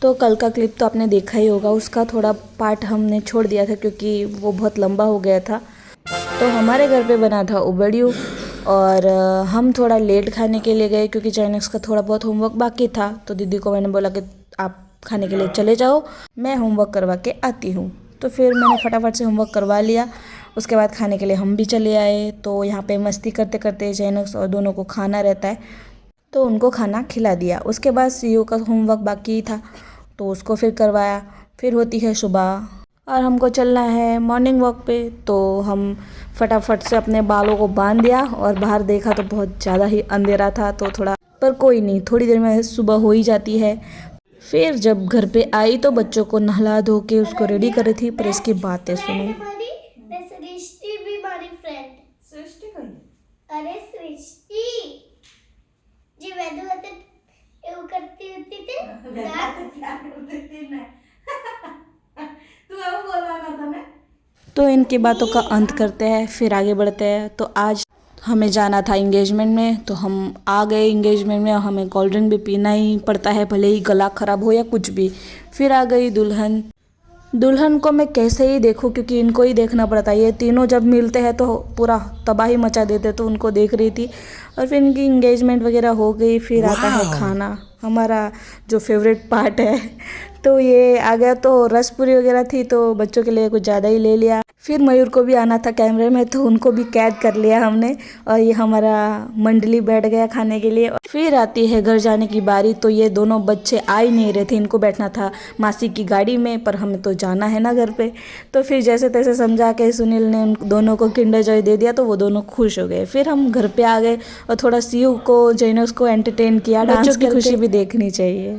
तो कल का क्लिप तो आपने देखा ही होगा, उसका थोड़ा पार्ट हमने छोड़ दिया था क्योंकि वो बहुत लंबा हो गया था। तो हमारे घर पे बना था उबड़ियू और हम थोड़ा लेट खाने के लिए गए क्योंकि चाइनीज़ का थोड़ा बहुत होमवर्क बाकी था। तो दीदी को मैंने बोला कि आप खाने के लिए चले जाओ, मैं होमवर्क करवा के आती हूँ। तो फिर मैंने फटाफट से होमवर्क करवा लिया। उसके बाद खाने के लिए हम भी चले आए। तो यहाँ पे मस्ती करते करते चाइनीज़ और दोनों को खाना रहता है, तो उनको खाना खिला दिया। उसके बाद सीयू का होमवर्क बाकी था तो उसको फिर करवाया। फिर होती है सुबह और हमको चलना है मॉर्निंग वॉक पे। तो हम फटाफट से अपने बालों को बांध दिया और बाहर देखा तो बहुत ज़्यादा ही अंधेरा था, तो थोड़ा, पर कोई नहीं, थोड़ी देर में सुबह हो ही जाती है। फिर जब घर पे आई तो बच्चों को नहला धो के उसको रेडी कर रही थी, पर इसकी बातें सुनो। सृष्टि भी हमारी फ्रेंड। सृष्टि कौन? अरे सृष्टि जी वेदु होते वो करती होती थी तू अब बोलवा ना था ना। तो इनकी बातों का अंत करते हैं, फिर आगे बढ़ते हैं। तो आज हमें जाना था इंगेजमेंट में, तो हम आ गए इंगेजमेंट में। हमें कोल्ड ड्रिंक भी पीना ही पड़ता है, भले ही गला ख़राब हो या कुछ भी। फिर आ गई दुल्हन। दुल्हन को मैं कैसे ही देखूं क्योंकि इनको ही देखना पड़ता है। ये तीनों जब मिलते हैं तो पूरा तबाही मचा देते, तो उनको देख रही थी। और फिर इनकी इंगेजमेंट वगैरह हो गई। फिर आता है खाना, हमारा जो फेवरेट पार्ट है। तो ये आ गया, तो रस पूरी वगैरह थी तो बच्चों के लिए कुछ ज़्यादा ही ले लिया। फिर मयूर को भी आना था कैमरे में, तो उनको भी कैद कर लिया हमने। और ये हमारा मंडली बैठ गया खाने के लिए। फिर आती है घर जाने की बारी। तो ये दोनों बच्चे आ ही नहीं रहे थे, इनको बैठना था मासी की गाड़ी में, पर हमें तो जाना है ना घर पे। तो फिर जैसे तैसे समझा के सुनील ने उन दोनों को किंडर जॉय दे दिया, तो वो दोनों खुश हो गए। फिर हम घर पे आ गए और थोड़ा सीयू को, जैनस को एंटरटेन किया। बच्चों की खुशी भी देखनी चाहिए।